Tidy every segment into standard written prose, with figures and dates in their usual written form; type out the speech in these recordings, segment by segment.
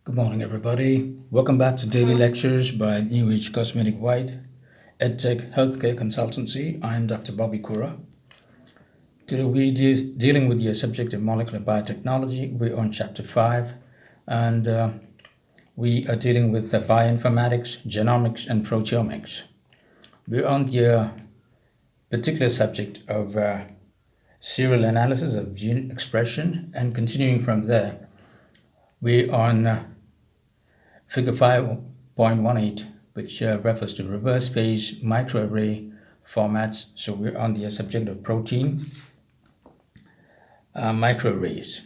Good morning, everybody. Welcome back to Daily Lectures by New Age Cosmetic White EdTech Healthcare Consultancy. I'm Dr. Bobby KORAH. Today we're dealing with the subject of molecular biotechnology. We're on Chapter 5, and we are dealing with bioinformatics, genomics, and proteomics. We're on the particular subject of serial analysis of gene expression, and continuing from there, we're on Figure 5.18, which refers to reverse phase microarray formats. So we're on the subject of protein microarrays.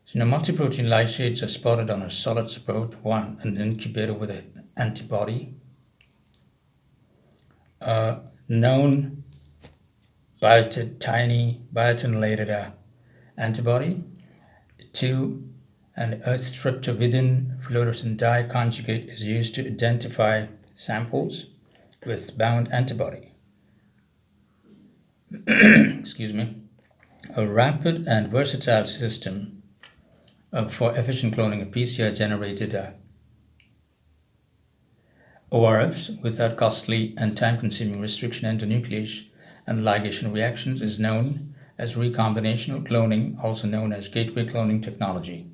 So now multi-protein lysates are spotted on a solid support, an incubator with an antibody, known tiny biotinylated antibody, 2, an streptavidin fluorescent dye conjugate is used to identify samples with bound antibody. Excuse me. A rapid and versatile system for efficient cloning of PCR-generated ORFs without costly and time-consuming restriction endonuclease and ligation reactions is known as recombinational cloning, also known as gateway cloning technology,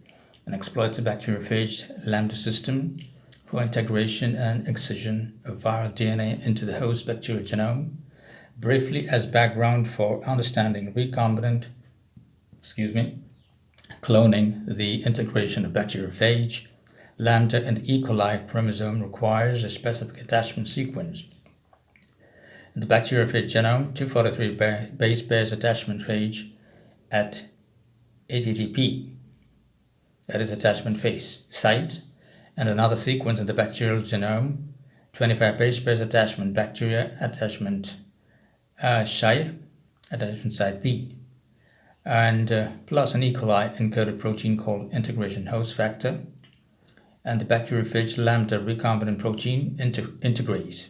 and exploits a bacteriophage lambda system for integration and excision of viral DNA into the host bacterial genome. Briefly, as background for understanding recombinant cloning, the integration of bacteriophage lambda and E. coli chromosome requires a specific attachment sequence. In the bacteriophage genome, 243 base pairs attachment phage at ATTP, that is attachment phase site, and another sequence in the bacterial genome, 25 base pairs attachment bacteria attachment site B, and plus an E. coli encoded protein called integration host factor, and the bacteriophage lambda recombinant protein integrase.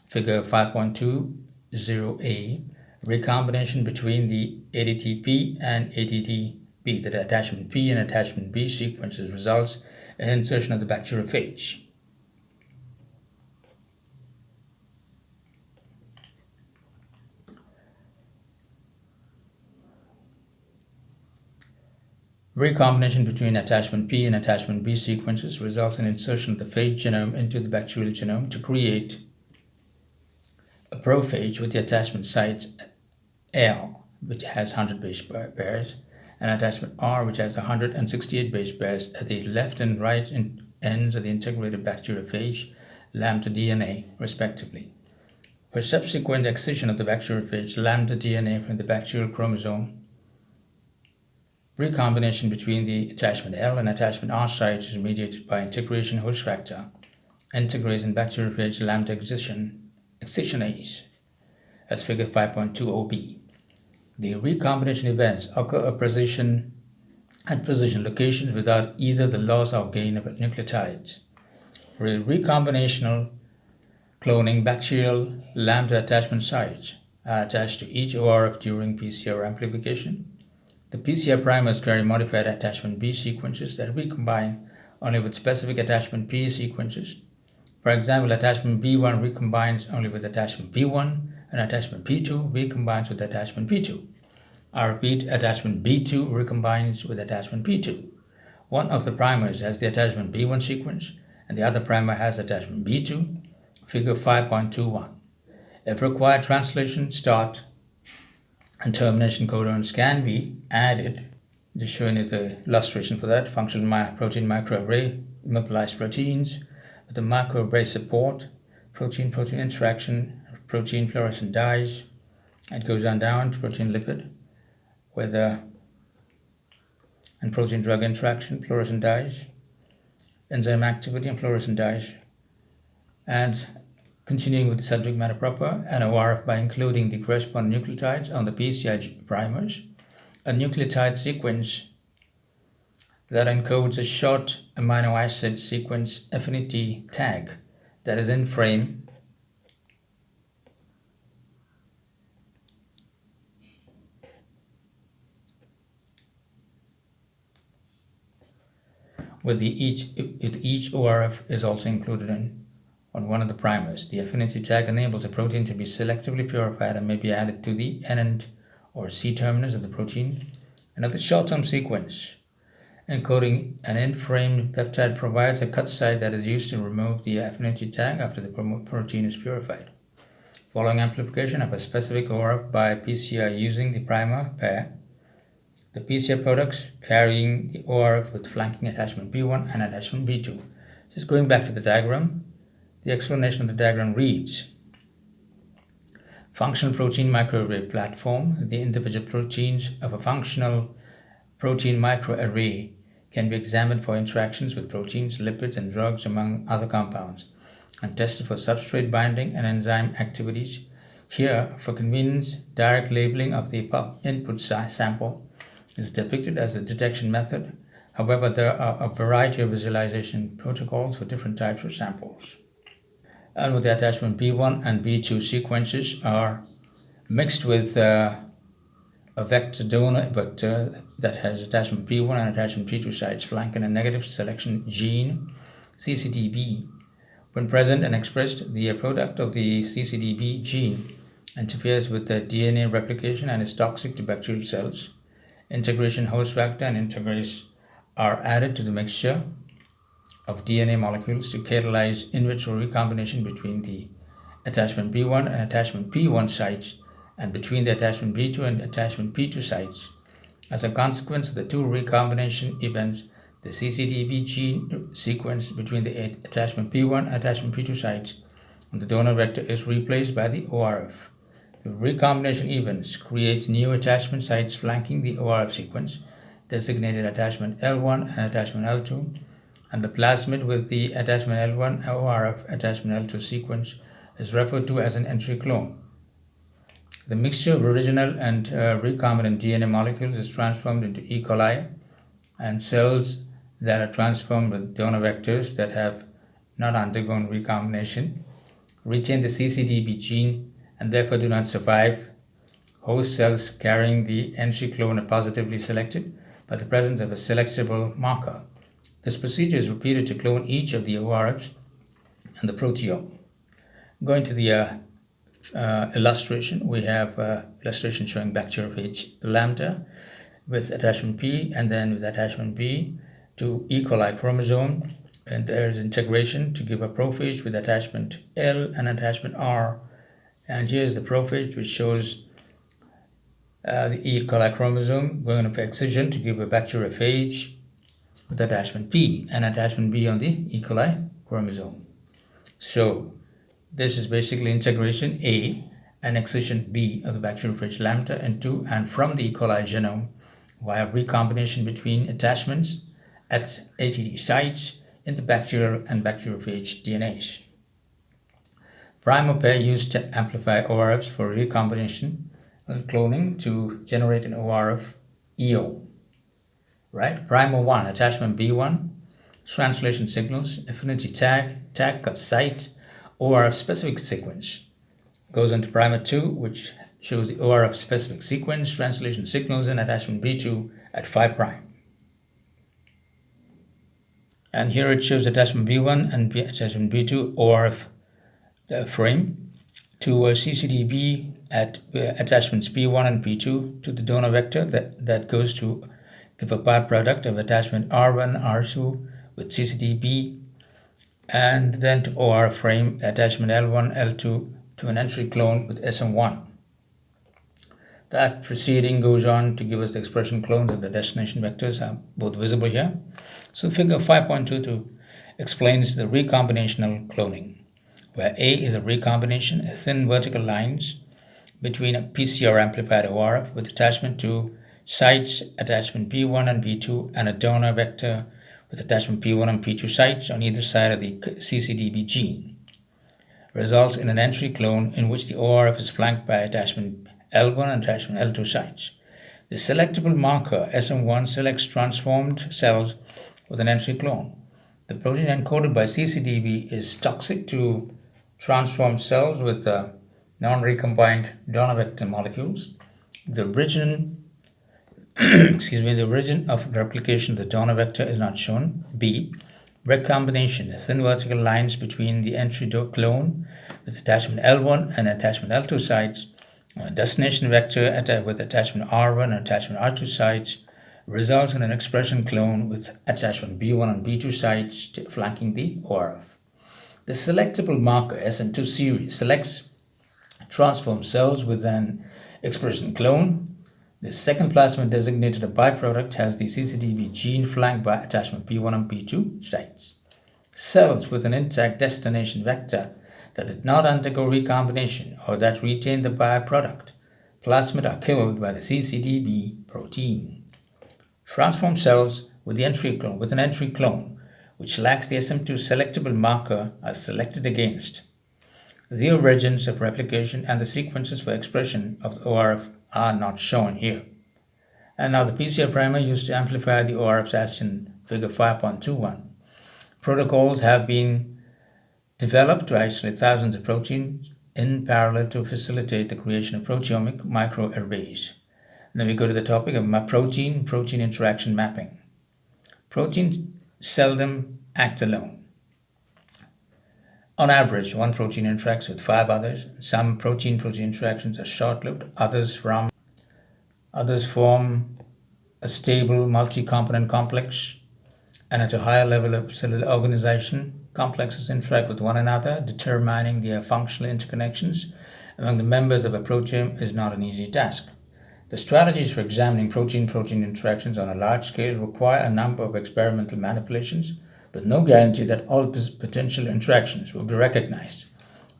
Figure 5.20a, recombination between the ADTP and ATTP, the attachment P and attachment B sequences results in insertion of the bacteriophage. Recombination between attachment P and attachment B sequences results in insertion of the phage genome into the bacterial genome to create a prophage with the attachment sites L, which has 100 base pairs, and attachment R, which has 168 base pairs at the left and right ends of the integrated bacteriophage lambda DNA, respectively. For subsequent excision of the bacteriophage lambda DNA from the bacterial chromosome, recombination between the attachment L and attachment R sites is mediated by integration host factor, integrase and bacteriophage lambda excisionase, as figure 5.20b. The recombination events occur at position locations without either the loss or gain of nucleotides. For recombinational cloning, bacterial lambda attachment sites are attached to each ORF during PCR amplification. The PCR primers carry modified attachment B sequences that recombine only with specific attachment P sequences. For example, attachment B1 recombines only with attachment B1, and attachment P2 recombines with attachment P2. I repeat, attachment B2 recombines with attachment P2. One of the primers has the attachment B1 sequence, and the other primer has attachment B2, figure 5.21. If required, translation, start, and termination codons can be added. Just showing you the illustration for that. Functional protein microarray, immobilized proteins with the microarray support, protein-protein interaction, protein fluorescent dyes. It goes on down to protein lipid and protein drug interaction, fluorescent dyes, enzyme activity and fluorescent dyes, and continuing with the subject matter proper, an ORF by including the corresponding nucleotides on the PCI primers, a nucleotide sequence that encodes a short amino acid sequence affinity tag that is in frame with each ORF is also included on one of the primers. The affinity tag enables a protein to be selectively purified and may be added to the N or C terminus of the protein. Another short-term sequence encoding an end-frame peptide provides a cut site that is used to remove the affinity tag after the protein is purified. Following amplification of a specific ORF by PCR using the primer pair, the PCR products carrying the ORF with flanking attachment B1 and attachment B2. Just going back to the diagram, the explanation of the diagram reads: functional protein microarray platform. The individual proteins of a functional protein microarray can be examined for interactions with proteins, lipids, and drugs, among other compounds, and tested for substrate binding and enzyme activities. Here, for convenience, direct labeling of the input sample is depicted as the detection method. However, there are a variety of visualization protocols for different types of samples. And with the attachment B1 and B2 sequences are mixed with a donor vector that has attachment B1 and attachment B2 sites flanking a negative selection gene, CCDB. When present and expressed, the product of the CCDB gene interferes with the DNA replication and is toxic to bacterial cells. Integration host factor and integrase are added to the mixture of DNA molecules to catalyze in vitro recombination between the attachment B1 and attachment P1 sites and between the attachment B2 and attachment P2 sites. As a consequence of the two recombination events, the CCDB gene sequence between the attachment P1 and attachment P2 sites on the donor vector is replaced by the ORF. The recombination events create new attachment sites flanking the ORF sequence, designated attachment L1 and attachment L2, and the plasmid with the attachment L1 ORF attachment L2 sequence is referred to as an entry clone. The mixture of original and recombinant DNA molecules is transformed into E. coli, and cells that are transformed with donor vectors that have not undergone recombination retain the CCDB gene and therefore do not survive. Host cells carrying the entry clone are positively selected by the presence of a selectable marker. This procedure is repeated to clone each of the ORFs and the proteome. Going to the illustration, we have illustration showing bacteriophage lambda with attachment P and then with attachment B to E. coli chromosome, and there is integration to give a prophage with attachment L and attachment R. And here's the prophage, which shows the E. coli chromosome going into excision to give a bacteriophage with attachment P and attachment B on the E. coli chromosome. So this is basically integration A and excision B of the bacteriophage lambda into and from the E. coli genome via recombination between attachments at ATD sites in the bacterial and bacteriophage DNAs. Primer pair used to amplify ORFs for recombination and cloning to generate an ORF EO. Right? Primer 1, attachment B1, translation signals, affinity tag cut site, ORF specific sequence. Goes into primer 2, which shows the ORF specific sequence, translation signals, and attachment B2 at 5'. And here it shows attachment B1 and attachment B2 ORF frame to CCDB at attachments P1 and P2 to the donor vector that goes to give a byproduct of attachment R1, R2 with CCDB, and then to OR frame attachment L1, L2 to an entry clone with SM1. That proceeding goes on to give us the expression clones of the destination vectors are both visible here. So figure 5.22 explains the recombinational cloning, where A is a recombination, thin vertical lines between a PCR amplified ORF with attachment to sites attachment P1 and P2 and a donor vector with attachment P1 and P2 sites on either side of the CCDB gene. Results in an entry clone in which the ORF is flanked by attachment L1 and attachment L2 sites. The selectable marker SM1 selects transformed cells with an entry clone. The protein encoded by CCDB is toxic to transformed cells with non-recombined donor vector molecules. The the origin of replication of the donor vector is not shown. B. Recombination, thin vertical lines between the entry clone with attachment L1 and attachment L2 sites, destination vector with attachment R1 and attachment R2 sites, results in an expression clone with attachment B1 and B2 sites flanking the ORF. The selectable marker SN2 series selects transform cells with an expression clone. The second plasmid designated a byproduct has the CCDB gene flanked by attachment P1 and P2 sites. Cells with an intact destination vector that did not undergo recombination or that retain the byproduct plasmid are killed by the CCDB protein. Transform cells with an entry clone which lacks the SM2 selectable marker are selected against. The origins of replication and the sequences for expression of the ORF are not shown here. And now the PCR primer used to amplify the ORFs as in figure 5.21. Protocols have been developed to isolate thousands of proteins in parallel to facilitate the creation of proteomic microarrays. And then we go to the topic of protein-protein interaction mapping. Proteins seldom act alone. On average, one protein interacts with 5 others. Some protein-protein interactions are short-lived. Others form a stable multi-component complex, and at a higher level of cellular organization, complexes interact with one another, determining their functional interconnections among the members of a proteome is not an easy task. The strategies for examining protein-protein interactions on a large scale require a number of experimental manipulations, but no guarantee that all potential interactions will be recognized.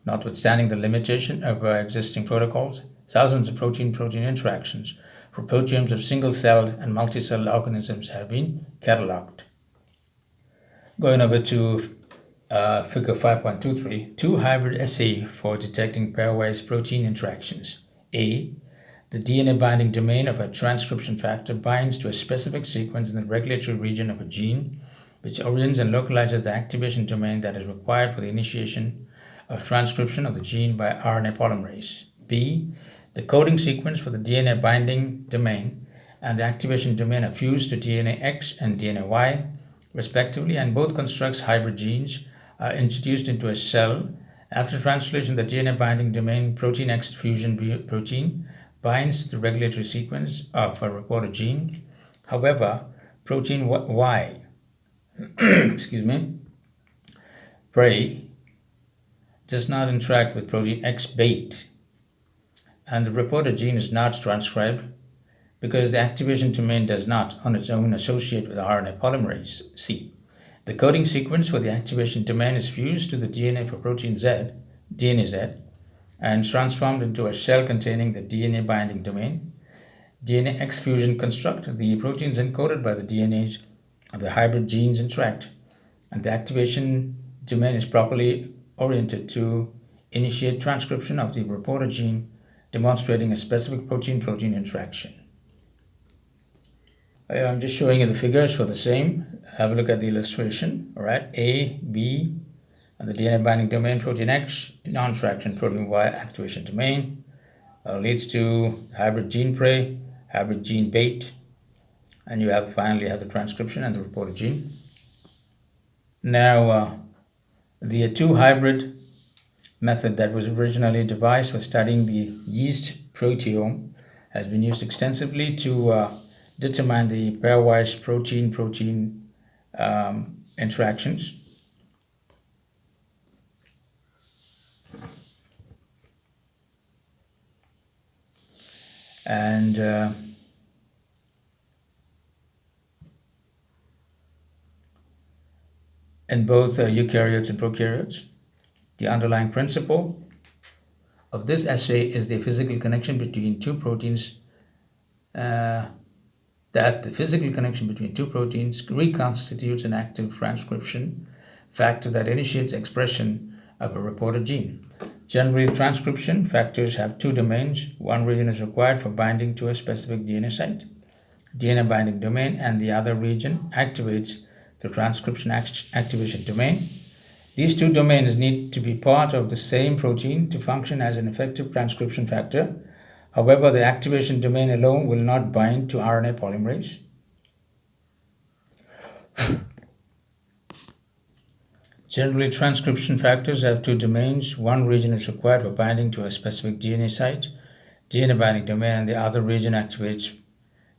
Notwithstanding the limitation of existing protocols, thousands of protein-protein interactions for proteomes of single-celled and multicellular organisms have been catalogued. Going over to figure 5.23, 2 hybrid assay for detecting pairwise protein interactions. A. The DNA binding domain of a transcription factor binds to a specific sequence in the regulatory region of a gene, which orients and localizes the activation domain that is required for the initiation of transcription of the gene by RNA polymerase. B. The coding sequence for the DNA binding domain and the activation domain are fused to DNA X and DNA Y, respectively, and both constructs hybrid genes are introduced into a cell. After translation, the DNA binding domain protein X fusion protein binds to the regulatory sequence of a reporter gene. However, protein Y prey does not interact with protein X bait, and the reporter gene is not transcribed because the activation domain does not on its own associate with RNA polymerase C. The coding sequence for the activation domain is fused to the DNA for protein Z, DNA Z, and transformed into a shell containing the DNA binding domain. DNA X fusion construct, the proteins encoded by the DNAs of the hybrid genes interact, and the activation domain is properly oriented to initiate transcription of the reporter gene, demonstrating a specific protein-protein interaction. I'm just showing you the figures for the same. Have a look at the illustration. All right, A, B, and the DNA binding domain, protein X, non-traction protein Y activation domain leads to hybrid gene prey, hybrid gene bait, and you finally have the transcription and the reporter gene. Now, the 2 hybrid method that was originally devised for studying the yeast proteome has been used extensively to determine the pairwise protein-protein interactions. And in both eukaryotes and prokaryotes, the underlying principle of this assay is the physical connection between 2 proteins. That the physical connection between 2 proteins reconstitutes an active transcription factor that initiates expression of a reporter gene. Generally, transcription factors have 2 domains. One region is required for binding to a specific DNA site, DNA binding domain, and the other region activates the transcription activation domain. These 2 domains need to be part of the same protein to function as an effective transcription factor. However, the activation domain alone will not bind to RNA polymerase. Generally, transcription factors have two domains. One region is required for binding to a specific DNA site, DNA binding domain, and the other region activates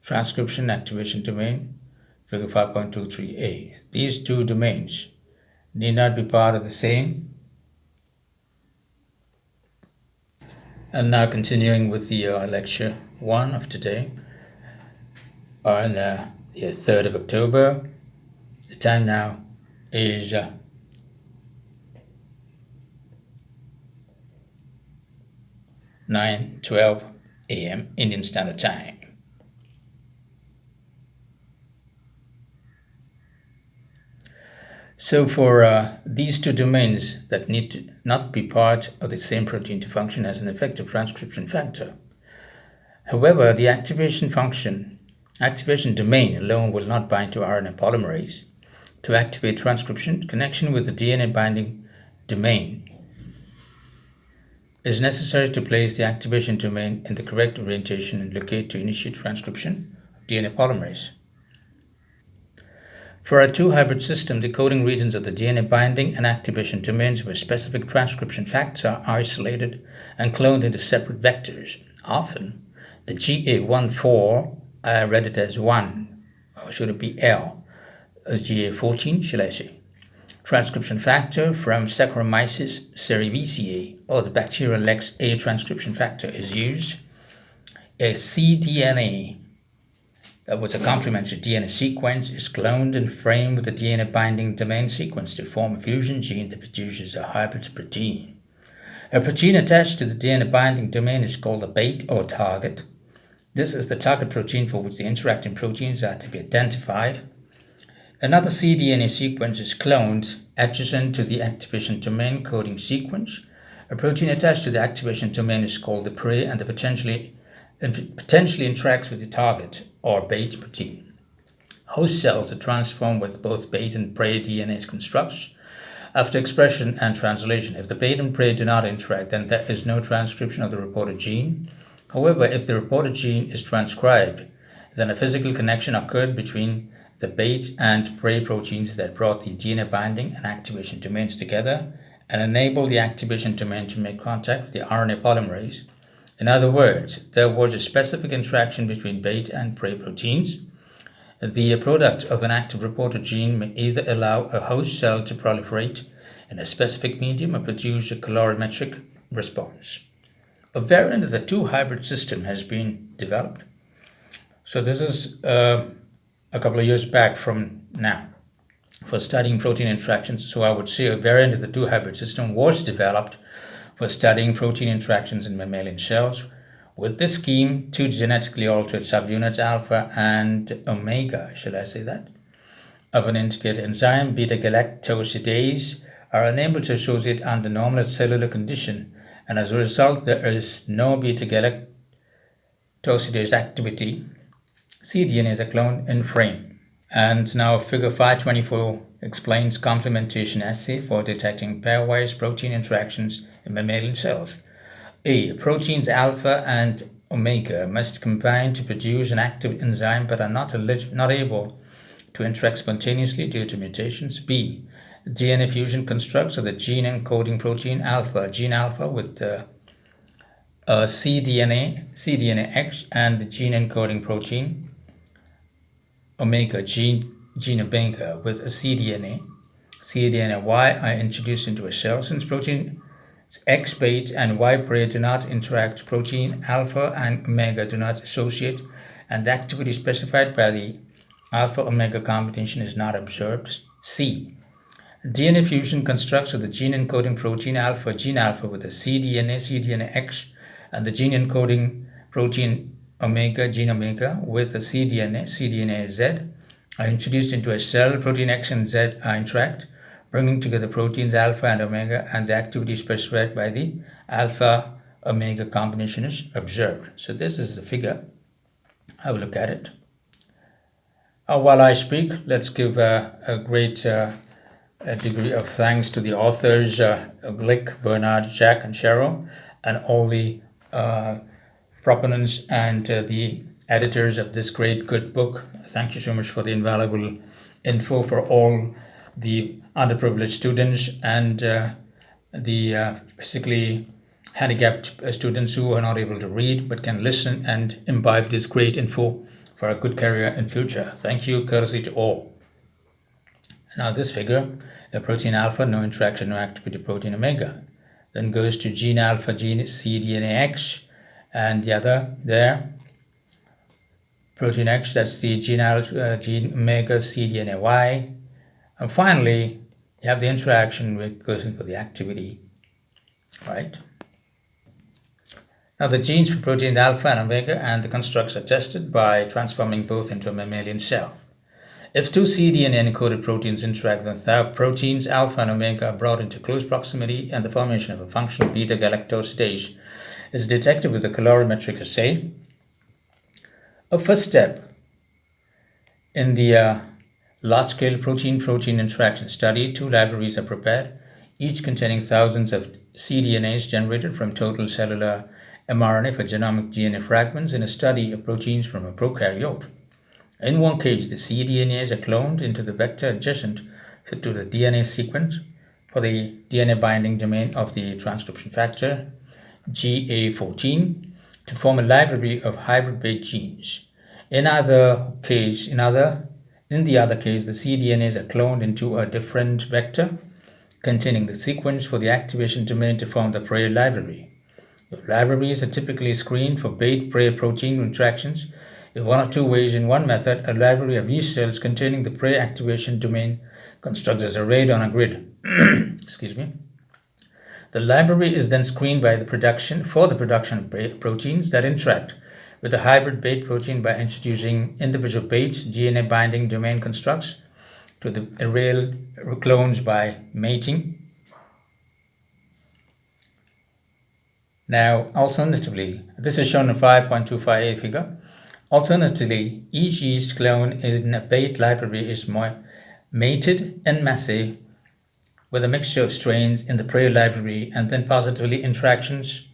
transcription activation domain, figure 5.23a. These two domains need not be part of the same. And now continuing with the lecture 1 of today on the 3rd of October. The time now is 9:12 a.m. Indian Standard Time. So for these two domains that need to not be part of the same protein to function as an effective transcription factor. However, the activation domain alone will not bind to RNA polymerase. To activate transcription, connection with the DNA binding domain is necessary to place the activation domain in the correct orientation and locate to initiate transcription of DNA polymerase. For a two-hybrid system, the coding regions of the DNA binding and activation domains of a specific transcription factor are isolated and cloned into separate vectors. Often, the GA14, I read it as 1, or should it be L? GA14, shall I say? Transcription factor from Saccharomyces cerevisiae, or the bacterial Lex A transcription factor is used. A cDNA, that was a complementary DNA sequence, is cloned and framed with the DNA binding domain sequence to form a fusion gene that produces a hybrid protein. A protein attached to the DNA binding domain is called a bait or target. This is the target protein for which the interacting proteins are to be identified. Another cDNA sequence is cloned adjacent to the activation domain coding sequence. A protein attached to the activation domain is called the prey and potentially interacts with the target or bait protein. Host cells are transformed with both bait and prey DNA constructs after expression and translation. If the bait and prey do not interact, then there is no transcription of the reported gene. However, if the reported gene is transcribed, then a physical connection occurred between the bait and prey proteins that brought the DNA binding and activation domains together and enabled the activation domain to make contact with the RNA polymerase. In other words, there was a specific interaction between bait and prey proteins. The product of an active reporter gene may either allow a host cell to proliferate in a specific medium or produce a colorimetric response. A variant of the two-hybrid system has been developed. So this is a couple of years back from now for studying protein interactions. So I would say a variant of the two-hybrid system was developed for studying protein interactions in mammalian cells. With this scheme, two genetically altered subunits, alpha and omega, should I say that, of an integrated enzyme, beta-galactosidase, are unable to associate under normal cellular condition, and as a result, there is no beta-galactosidase activity. cDNAs are cloned in frame. And now figure 524 explains complementation assay for detecting pairwise protein interactions in mammalian cells. A. Proteins alpha and omega must combine to produce an active enzyme but are not able to interact spontaneously due to mutations. B. DNA fusion constructs of the gene encoding protein alpha, gene alpha with cDNA and the gene encoding protein omega, gene omega with a cDNA Y are introduced into a cell. Since protein X bait and Y prey do not interact, protein alpha and omega do not associate, and the activity specified by the alpha-omega combination is not observed. C. DNA fusion constructs of the gene encoding protein alpha, gene alpha with a cDNA X, and the gene encoding protein omega, gene omega with a cDNA Z are introduced into a cell. Protein X and Z are interact, bringing together proteins alpha and omega, and the activity specified by the alpha-omega combination is observed. So this is the figure. Have a look at it. While I speak, let's give a great degree of thanks to the authors, Glick, Bernard, Jack, and Cheryl, and all the proponents and the editors of this great good book. Thank you so much for the invaluable info for all the underprivileged students and the physically handicapped students who are not able to read but can listen and imbibe this great info for a good career in future. Thank you, courtesy to all. Now this figure, a protein alpha, no interaction, no activity, protein omega. Then goes to gene alpha, gene cDNA X, and the other there, protein X, that's the gene alpha, gene omega, cDNA Y. And finally, you have the interaction which goes in for the activity, right? Now the genes for protein alpha and omega and the constructs are tested by transforming both into a mammalian cell. If two cDNA encoded proteins interact, then proteins alpha and omega are brought into close proximity and the formation of a functional beta-galactosidase is detected with the colorimetric assay. A first step in the large-scale protein-protein interaction study, two libraries are prepared, each containing thousands of cDNAs generated from total cellular mRNA for genomic DNA fragments in a study of proteins from a prokaryote. In one case, the cDNAs are cloned into the vector adjacent to the DNA sequence for the DNA binding domain of the transcription factor GA14 to form a library of hybrid-based genes. In the other case, the cDNAs are cloned into a different vector containing the sequence for the activation domain to form the prey library. The libraries are typically screened for bait-prey protein interactions in one of two ways. In one method, a library of yeast cells containing the prey activation domain constructs as arrayed on a grid. Excuse me. The library is then screened by the production of proteins that interact with the hybrid bait protein by introducing individual bait DNA binding domain constructs to the array clones by mating. Now, alternatively, this is shown in 5.25a figure. Alternatively, each yeast clone in a bait library is mated en masse with a mixture of strains in the prey library, and then positive interactions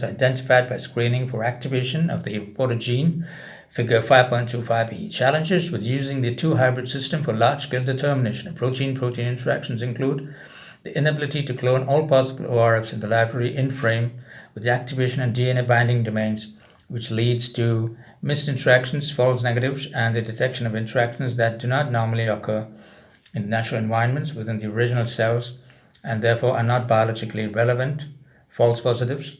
identified by screening for activation of the reported gene, figure 5.25b. Challenges with using the two hybrid system for large-scale determination of protein-protein interactions include the inability to clone all possible ORFs in the library in frame with the activation and DNA binding domains, which leads to missed interactions, false negatives, and the detection of interactions that do not normally occur in natural environments within the original cells and therefore are not biologically relevant, false positives.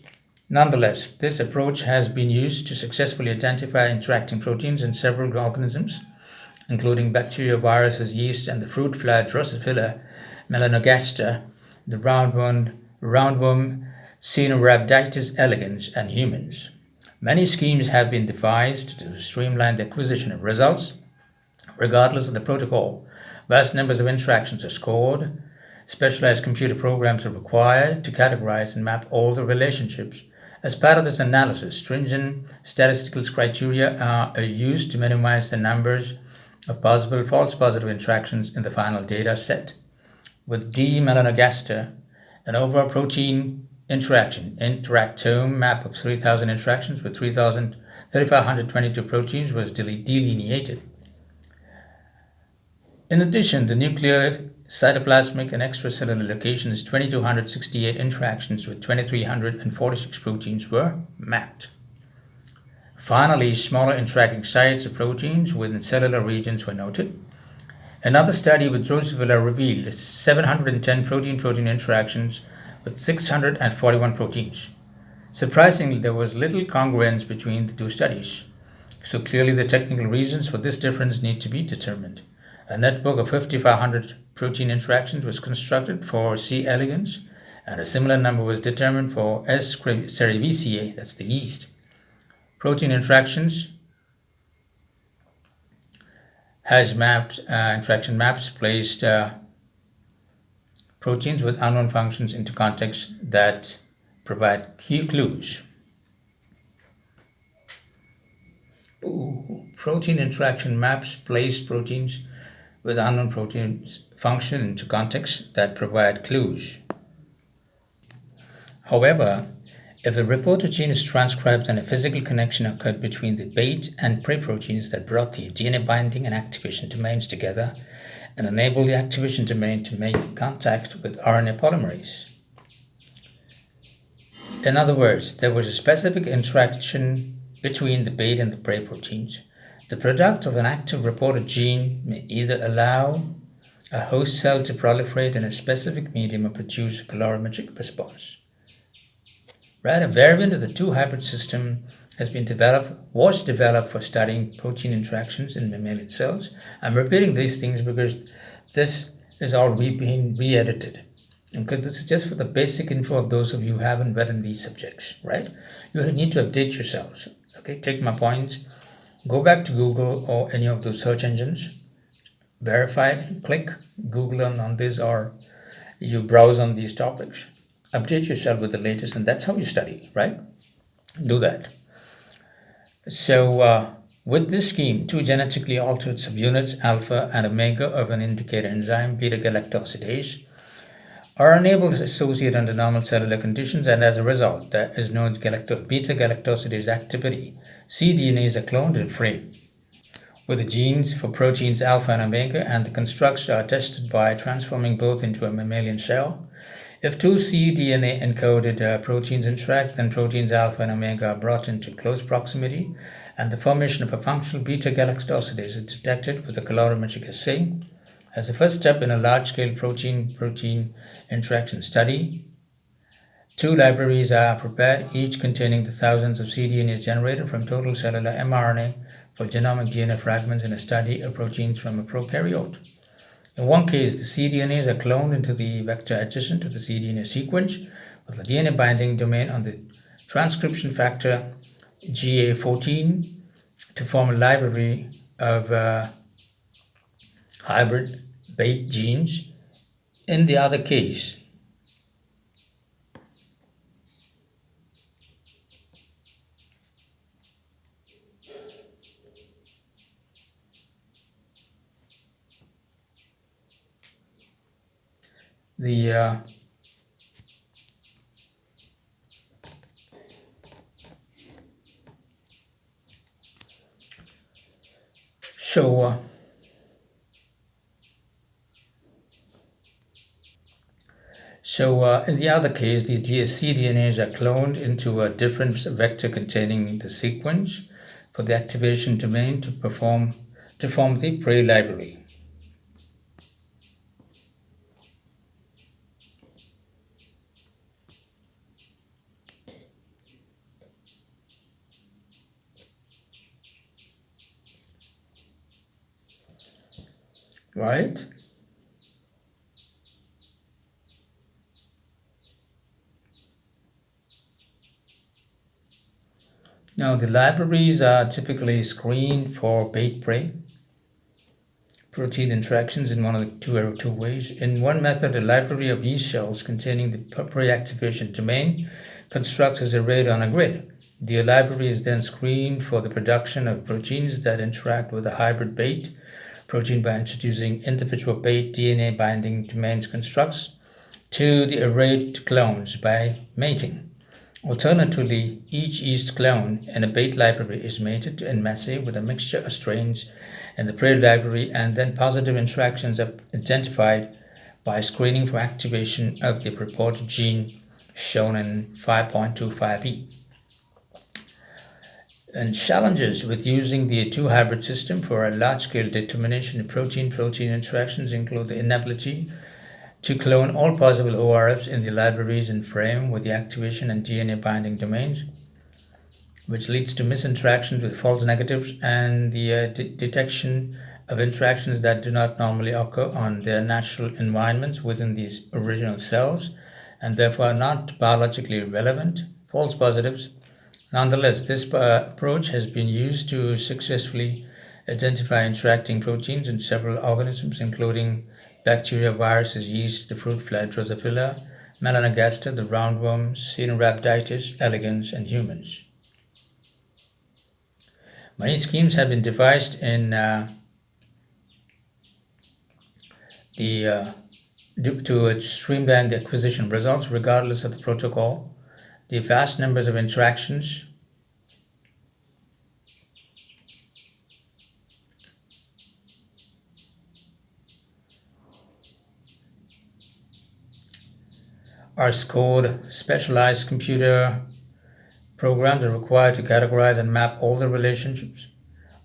Nonetheless, this approach has been used to successfully identify interacting proteins in several organisms, including bacteria, viruses, yeast, and the fruit fly Drosophila melanogaster, the roundworm Caenorhabditis elegans, and humans. Many schemes have been devised to streamline the acquisition of results. Regardless of the protocol, vast numbers of interactions are scored. Specialized computer programs are required to categorize and map all the relationships. As part of this analysis, stringent statistical criteria are used to minimize the numbers of possible false positive interactions in the final data set. With D. melanogaster, an overall protein interactome map of 3,000 interactions with 3,522 proteins was delineated. In addition, the nuclear, cytoplasmic, and extracellular locations 2,268 interactions with 2,346 proteins were mapped. Finally, smaller interacting sites of proteins within cellular regions were noted. Another study with Drosophila revealed 710 protein-protein interactions with 641 proteins. Surprisingly, there was little congruence between the two studies, so clearly the technical reasons for this difference need to be determined. A network of 5,500 protein interactions was constructed for C. elegans, and a similar number was determined for S. cerevisiae, that's the yeast. Protein interactions has mapped interaction maps placed proteins with unknown functions into contexts that provide key clues. Protein interaction maps place proteins with unknown proteins function into contexts that provide clues. However, If the reported gene is transcribed, then a physical connection occurred between the bait and prey proteins that brought the DNA binding and activation domains together and enabled the activation domain to make contact with RNA polymerase. In other words, there was a specific interaction between the bait and the prey proteins. The product of an active reported gene may either allow a host cell to proliferate in a specific medium or produce a calorimetric response. Right, a variant of the two-hybrid system was developed for studying protein interactions in mammalian cells. I'm repeating these things because this is all being re-edited. Okay, this is just for the basic info of those of you who haven't read in these subjects, right? You need to update yourselves. Okay, take my points. Go back to Google or any of those search engines. Verified, click Google on this, or you browse on these topics. Update yourself with the latest, and that's how you study, right? Do that. So with this scheme, two genetically altered subunits, alpha and omega, of an indicator enzyme, beta-galactosidase, are unable to associate under normal cellular conditions, and as a result, there is no beta-galactosidase activity. cDNAs are cloned and framed with the genes for proteins alpha and omega, and the constructs are tested by transforming both into a mammalian cell. If two cDNA encoded proteins interact, then proteins alpha and omega are brought into close proximity, and the formation of a functional beta-galactosidase is detected with a calorimetric assay. As the first step in a large-scale protein-protein interaction study, two libraries are prepared, each containing the thousands of cDNAs generated from total cellular mRNA for genomic DNA fragments in a study of proteins from a prokaryote. In one case, the cDNAs are cloned into the vector adjacent to the cDNA sequence with the DNA binding domain on the transcription factor GA14 to form a library of hybrid bait genes. In the other case, in the other case, the cDNAs are cloned into a different vector containing the sequence for the activation domain to form the prey library. Right? Now, the libraries are typically screened for bait-prey protein interactions in one of the two ways. In one method, a library of yeast cells containing the prey activation domain constructs as arrayed on a grid. The library is then screened for the production of proteins that interact with a hybrid bait protein by introducing individual bait DNA binding domains constructs to the arrayed clones by mating. Alternatively, each yeast clone in a bait library is mated en masse with a mixture of strains in the prey library, and then positive interactions are identified by screening for activation of the reported gene shown in 5.25b. And challenges with using the two-hybrid system for a large-scale determination of protein-protein interactions include the inability to clone all possible ORFs in the libraries and frame with the activation and DNA binding domains, which leads to misinteractions with false negatives and the detection of interactions that do not normally occur on their natural environments within these original cells and therefore are not biologically relevant, false positives. Nonetheless, this approach has been used to successfully identify interacting proteins in several organisms, including bacteria, viruses, yeast, the fruit fly Drosophila, Melanogaster, the roundworm, Caenorhabditis elegans, and humans. Many schemes have been devised in to streamline the acquisition results regardless of the protocol. The vast numbers of interactions are scored. Specialized computer programs are required to categorize and map all the relationships.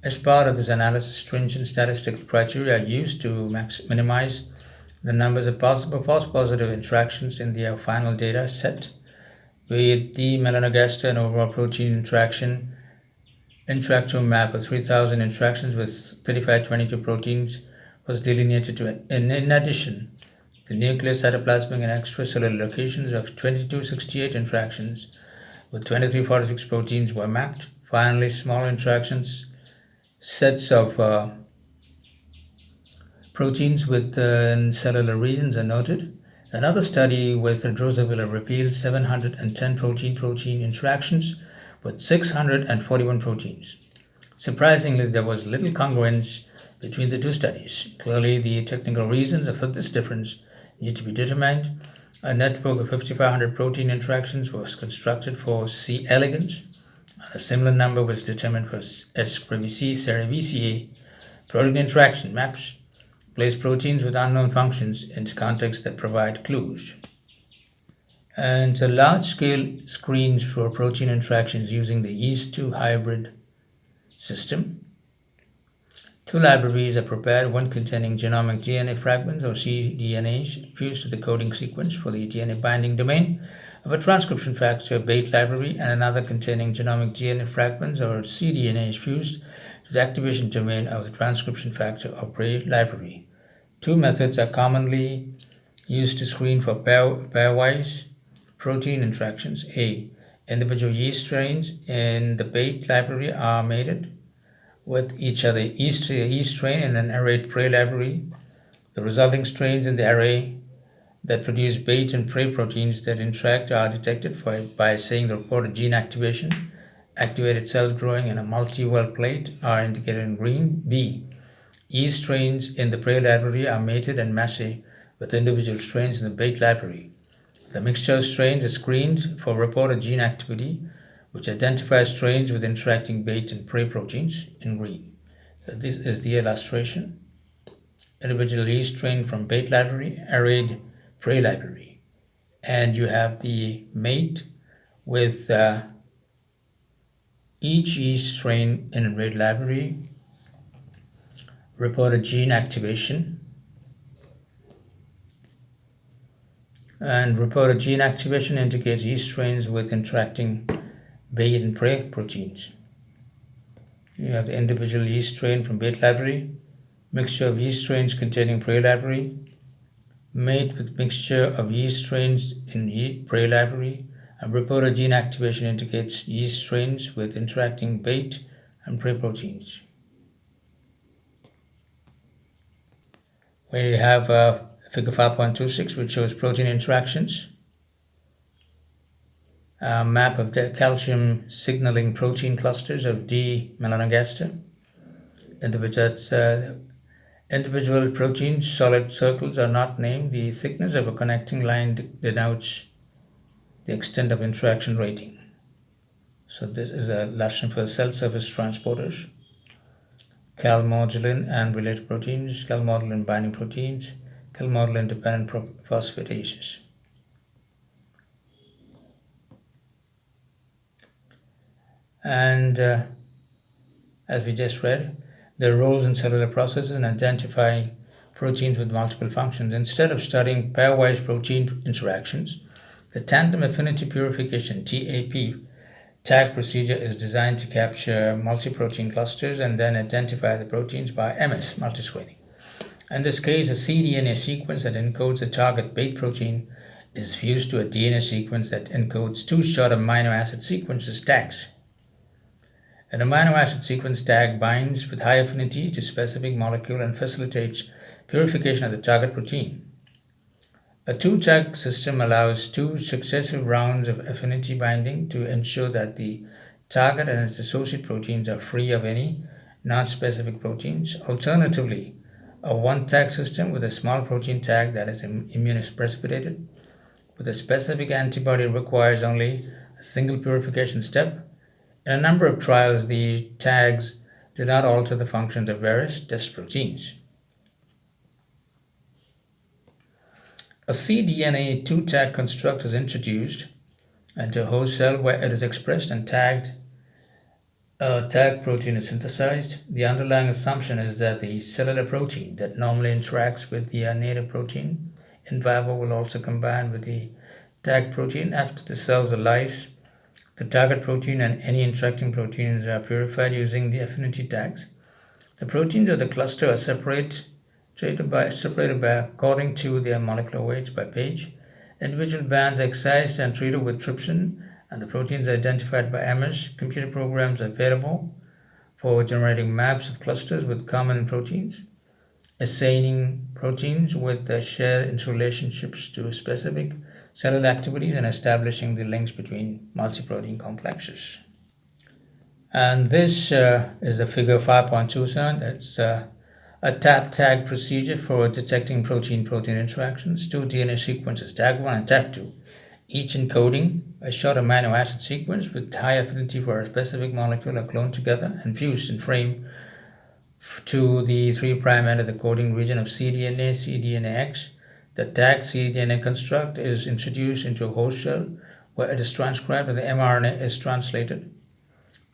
As part of this analysis, stringent statistical criteria are used to minimize the numbers of possible false positive interactions in the final data set, with the melanogaster and overall protein interactome map of 3,000 interactions with 3522 proteins was delineated to. In addition, the nuclear, cytoplasmic, and extracellular locations of 2268 interactions with 2346 proteins were mapped. Finally, smaller interactions sets of proteins within cellular regions are noted. Another study with Drosophila revealed 710 protein-protein interactions with 641 proteins. Surprisingly, there was little congruence between the two studies. Clearly, the technical reasons for this difference need to be determined. A network of 5,500 protein interactions was constructed for C. elegans, and a similar number was determined for S. cerevisiae. Protein interaction maps place proteins with unknown functions into contexts that provide clues. And so large-scale screens for protein interactions using the yeast-2 hybrid system. Two libraries are prepared, one containing genomic DNA fragments or cDNAs fused to the coding sequence for the DNA binding domain of a transcription factor bait library, and another containing genomic DNA fragments or cDNAs fused to the activation domain of the transcription factor or prey library. Two methods are commonly used to screen for pairwise protein interactions. A. Individual yeast strains in the bait library are mated with each other. Yeast strain in an arrayed prey library. The resulting strains in the array that produce bait and prey proteins that interact are detected by saying the reported gene activation. Activated cells growing in a multi-well plate are indicated in green. B. Yeast strains in the prey library are mated and massey with individual strains in the bait library. The mixture of strains is screened for reported gene activity, which identifies strains with interacting bait and prey proteins in green. So this is the illustration. Individual yeast strain from bait library, arrayed prey library. And you have the mate with each yeast strain in arrayed library, reported gene activation, and reported gene activation indicates yeast strains with interacting bait and prey proteins. You have the individual yeast strain from bait library, mixture of yeast strains containing prey library, mate with mixture of yeast strains in prey library, and reported gene activation indicates yeast strains with interacting bait and prey proteins. We have figure 5.26, which shows protein interactions. A map of the calcium signaling protein clusters of D. melanogaster. Individual protein solid circles are not named. The thickness of a connecting line denotes the extent of interaction rating. So this is a lesson for cell surface transporters. Calmodulin and related proteins, calmodulin binding proteins, calmodulin dependent phosphatases. And as we just read, their roles in cellular processes and identifying proteins with multiple functions. Instead of studying pairwise protein interactions, the tandem affinity purification (TAP) tag procedure is designed to capture multi-protein clusters and then identify the proteins by MS multiscreening. In this case, a cDNA sequence that encodes a target bait protein is fused to a DNA sequence that encodes two short amino acid sequences tags. An amino acid sequence tag binds with high affinity to specific molecule and facilitates purification of the target protein. A two-tag system allows two successive rounds of affinity binding to ensure that the target and its associate proteins are free of any non-specific proteins. Alternatively, a one-tag system with a small protein tag that is immunoprecipitated with a specific antibody requires only a single purification step. In a number of trials, the tags did not alter the functions of various test proteins. A cDNA 2-tag construct is introduced into a host cell where it is expressed and tagged. A tag protein is synthesized. The underlying assumption is that the cellular protein that normally interacts with the native protein in vivo will also combine with the tag protein after the cells are lysed. The target protein and any interacting proteins are purified using the affinity tags. The proteins of the cluster are separated by according to their molecular weights by page. Individual bands are excised and treated with trypsin, and the proteins are identified by AIIMS. Computer programs are available for generating maps of clusters with common proteins, assigning proteins with shared interrelationships to specific cellular activities, and establishing the links between multi-protein complexes. And this is a figure 5.27. That's a tag procedure for detecting protein-protein interactions. Two DNA sequences, tag 1 and tag 2, each encoding a short amino acid sequence with high affinity for a specific molecule, are cloned together and fused in frame to the 3' end of the coding region of cDNA, cDNAX. The tagged cDNA construct is introduced into a host cell where it is transcribed and the mRNA is translated.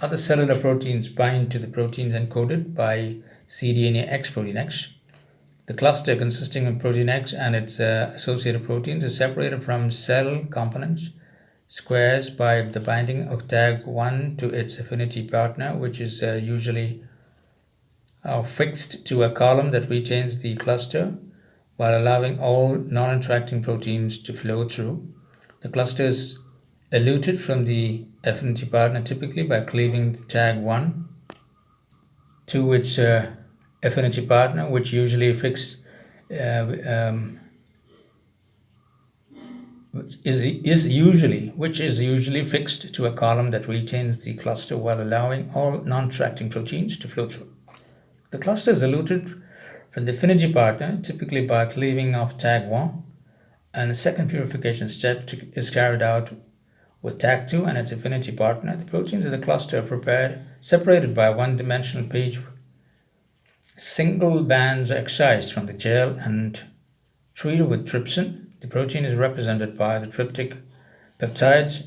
Other cellular proteins bind to the proteins encoded by cDNAX protein X. The cluster consisting of protein X and its associated proteins is separated from cell components squares by the binding of tag 1 to its affinity partner, which is usually fixed to a column that retains the cluster while allowing all non-interacting proteins to flow through. The cluster is eluted from the affinity partner typically by cleaving the tag 1 to its affinity partner, which is usually fixed to a column that retains the cluster while allowing all non-interacting proteins to flow through. The cluster is eluted from the affinity partner, typically by cleaving of tag 1, and a second purification step is carried out with tag 2 and its affinity partner. The proteins of the cluster are prepared, separated by a one-dimensional page. Single bands are excised from the gel and treated with trypsin. The protein is represented by the tryptic peptides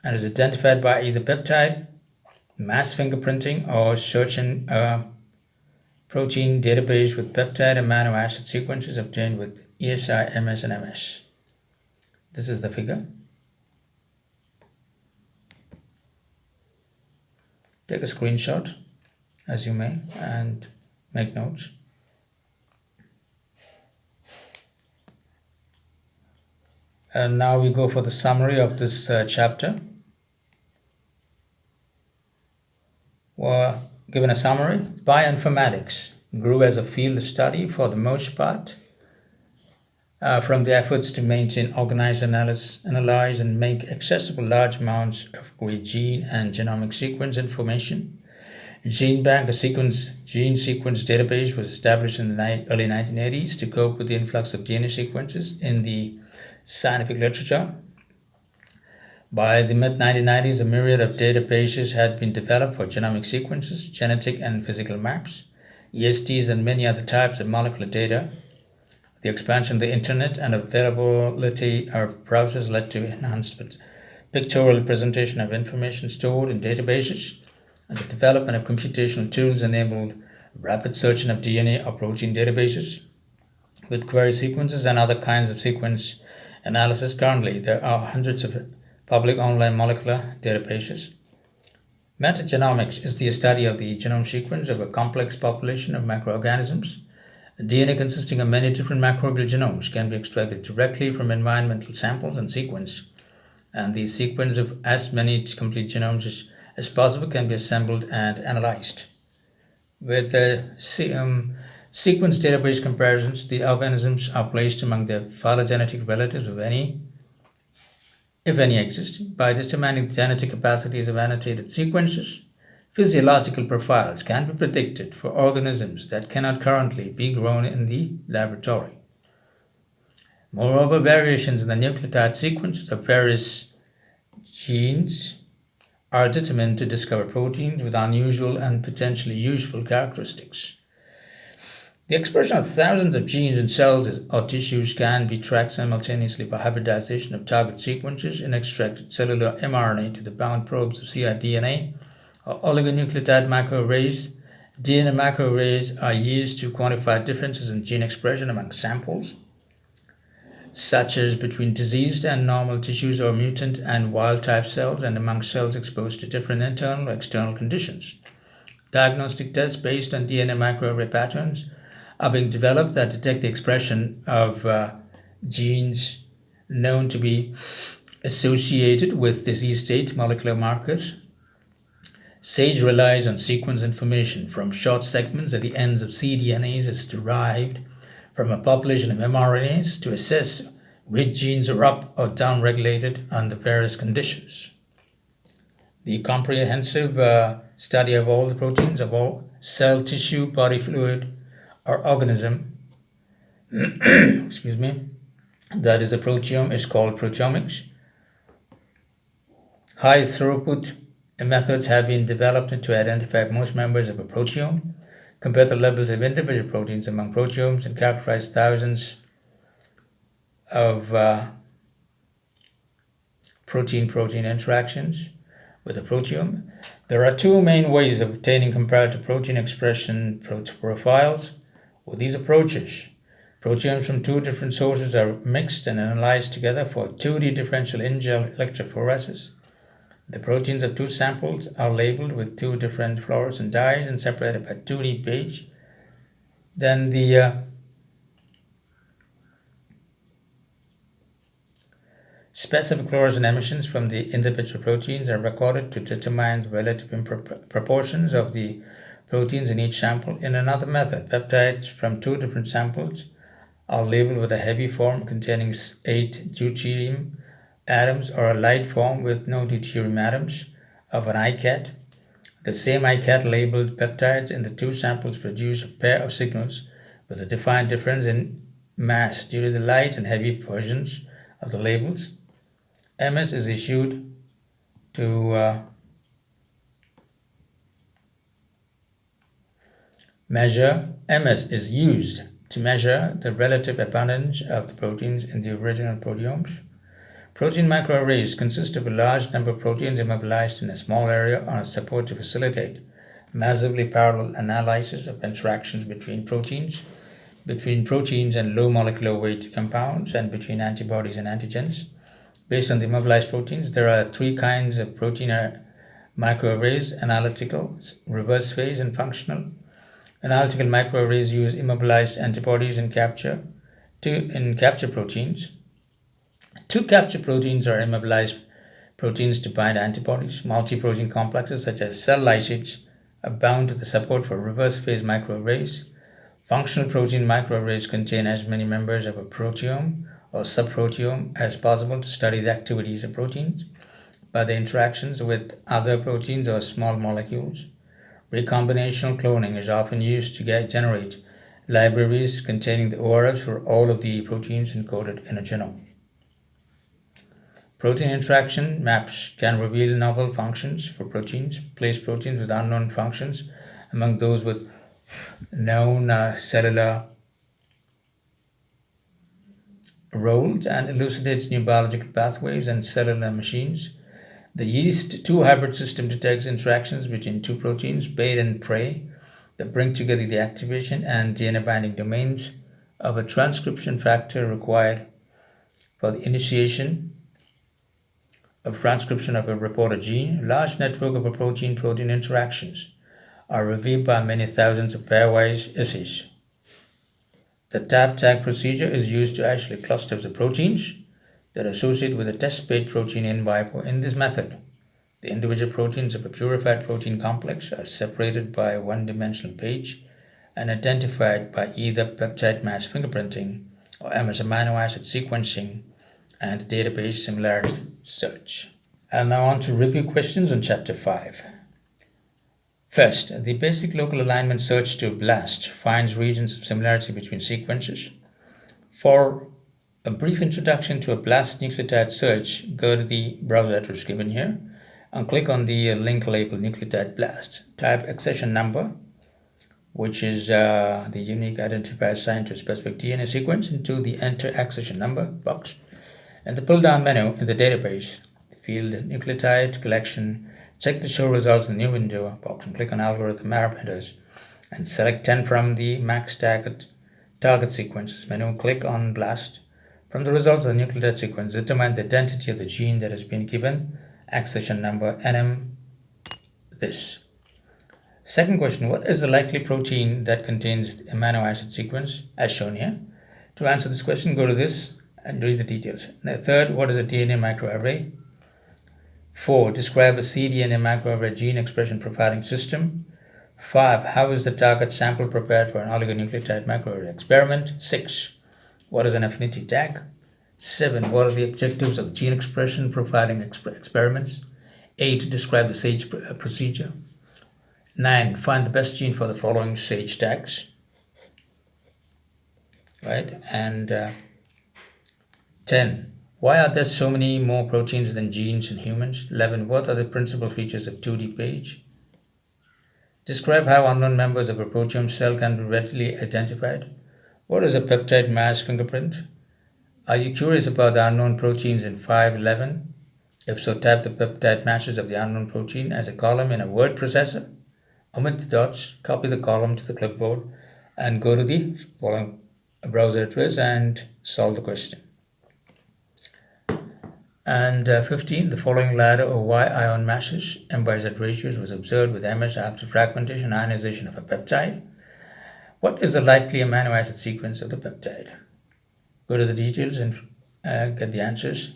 and is identified by either peptide, mass fingerprinting, or searching protein database with peptide amino acid sequences obtained with ESI, MS, and MS. This is the figure. Take a screenshot as you may and make notes. And now we go for the summary of this chapter. Well, given a summary, bioinformatics grew as a field of study for the most part from the efforts to maintain, organize, analyze, and make accessible large amounts of gene and genomic sequence information. GeneBank, a gene sequence database, was established in the early 1980s to cope with the influx of DNA sequences in the scientific literature. By the mid-1990s, a myriad of databases had been developed for genomic sequences, genetic and physical maps, ESTs, and many other types of molecular data. The expansion of the internet and availability of browsers led to enhanced pictorial presentation of information stored in databases, and the development of computational tools enabled rapid searching of DNA or protein databases with query sequences and other kinds of sequence analysis. Currently, there are hundreds of public online molecular databases. Metagenomics is the study of the genome sequence of a complex population of microorganisms. DNA consisting of many different microbial genomes can be extracted directly from environmental samples and sequenced, and the sequence of as many complete genomes as possible can be assembled and analyzed. With the sequence database comparisons, the organisms are placed among the phylogenetic relatives of any, if any exist. By determining the genetic capacities of annotated sequences, physiological profiles can be predicted for organisms that cannot currently be grown in the laboratory. Moreover, variations in the nucleotide sequences of various genes are determined to discover proteins with unusual and potentially useful characteristics. The expression of thousands of genes in cells or tissues can be tracked simultaneously by hybridization of target sequences in extracted cellular mRNA to the bound probes of cDNA or oligonucleotide microarrays. DNA microarrays are used to quantify differences in gene expression among samples, such as between diseased and normal tissues or mutant and wild-type cells, and among cells exposed to different internal or external conditions. Diagnostic tests based on DNA microarray patterns are being developed that detect the expression of genes known to be associated with disease state molecular markers. SAGE relies on sequence information from short segments at the ends of cDNAs as derived from a population of mRNAs to assess which genes are up or down regulated under various conditions. The comprehensive study of all the proteins of all cell, tissue, body fluid, or organism, that is a proteome, is called proteomics. High throughput methods have been developed to identify most members of a proteome, compare the levels of individual proteins among proteomes, and characterize thousands of protein-protein interactions with a proteome. There are two main ways of obtaining comparative protein expression profiles. With these approaches, proteomes from two different sources are mixed and analyzed together for 2D differential in-gel electrophoresis. The proteins of two samples are labeled with two different fluorescent dyes and separated by 2D page. Then the specific fluorescent emissions from the individual proteins are recorded to determine the relative proportions of the proteins in each sample. In another method, peptides from two different samples are labeled with a heavy form containing 8 deuterium atoms or a light form with no deuterium atoms of an ICAT. The same ICAT labeled peptides in the two samples produce a pair of signals with a defined difference in mass due to the light and heavy versions of the labels. MS is issued to MS is used to measure the relative abundance of the proteins in the original proteomes. Protein microarrays consist of a large number of proteins immobilized in a small area on a support to facilitate massively parallel analysis of interactions between proteins and low molecular weight compounds, and between antibodies and antigens. Based on the immobilized proteins, there are three kinds of protein microarrays: analytical, reverse phase, and functional. Analytical microarrays use immobilized antibodies in capture proteins. Two capture proteins are immobilized proteins to bind antibodies. Multi-protein complexes such as cell lysates are bound to the support for reverse phase microarrays. Functional protein microarrays contain as many members of a proteome or subproteome as possible to study the activities of proteins by the interactions with other proteins or small molecules. Recombinational cloning is often used to generate libraries containing the ORFs for all of the proteins encoded in a genome. Protein interaction maps can reveal novel functions for proteins, place proteins with unknown functions among those with known cellular roles, and elucidates new biological pathways and cellular machines. The yeast-2 hybrid system detects interactions between two proteins, bait and prey, that bring together the activation and DNA binding domains of a transcription factor required for the initiation of transcription of a reporter gene. A large network of protein-protein interactions are reviewed by many thousands of pairwise assays. The tap-tag procedure is used to isolate clusters of proteins that are associated with a test bait protein in vivo. In this method, the individual proteins of a purified protein complex are separated by a one-dimensional page and identified by either peptide mass fingerprinting or MS amino acid sequencing and database similarity search. And now on to review questions on Chapter 5. First, the basic local alignment search to BLAST finds regions of similarity between sequences. For a brief introduction to a BLAST nucleotide search, go to the browser address given here and click on the link labeled nucleotide BLAST. Type accession number, which is the unique identifier assigned to a specific DNA sequence, into the enter accession number box. In the pull-down menu in the database field nucleotide collection, check the show results in the new window box and click on algorithm parameters and select 10 from the max target sequences menu. Click on BLAST. From the results of the nucleotide sequence, determine the identity of the gene that has been given accession number NM this. Second question, what is the likely protein that contains the amino acid sequence as shown here? To answer this question, go to this and read the details. The third, what is a DNA microarray? 4, describe a cDNA microarray gene expression profiling system. 5, how is the target sample prepared for an oligonucleotide microarray experiment? 6, what is an affinity tag? 7, what are the objectives of gene expression profiling experiments? 8, describe the SAGE procedure. 9, find the best gene for the following SAGE tags. Right? And 10, why are there so many more proteins than genes in humans? 11, what are the principal features of 2D page? Describe how unknown members of a proteome cell can be readily identified. What is a peptide mass fingerprint? Are you curious about the unknown proteins in 5.11? If so, type the peptide masses of the unknown protein as a column in a word processor. Omit the dots, copy the column to the clipboard, and go to the following browser address and solve the question. And 15, the following ladder of Y-ion masses, M by Z ratios, was observed with MS after fragmentation ionization of a peptide. What is the likely amino acid sequence of the peptide? Go to the details and get the answers.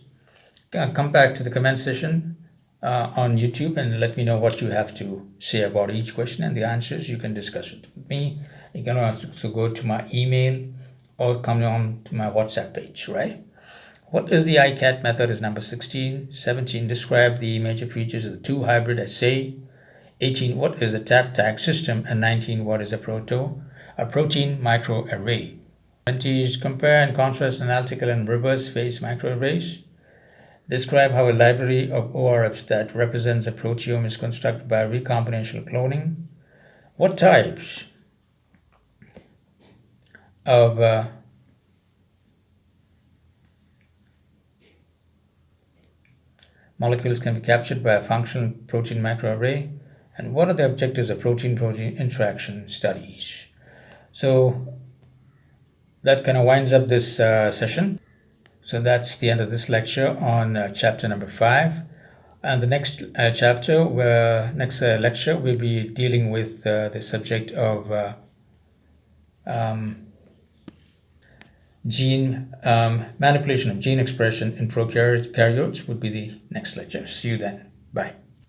Come back to the comment session on YouTube and let me know what you have to say about each question and the answers. You can discuss it with me. You can also go to my email or come on to my WhatsApp page, right? What is the ICAT method is number 16. 17, describe the major features of the two hybrid assay. 18, what is a tag system? And 19, what is a protein microarray? 20 is compare and contrast analytical and reverse phase microarrays. Describe how a library of ORFs that represents a proteome is constructed by recombinational cloning. What types of molecules can be captured by a functional protein microarray, and what are the objectives of protein-protein interaction studies? So that kind of winds up this session. So that's the end of this lecture on chapter number 5. And the next lecture, we'll be dealing with the subject of gene manipulation of gene expression in prokaryotes would be the next lecture. See you then. Bye.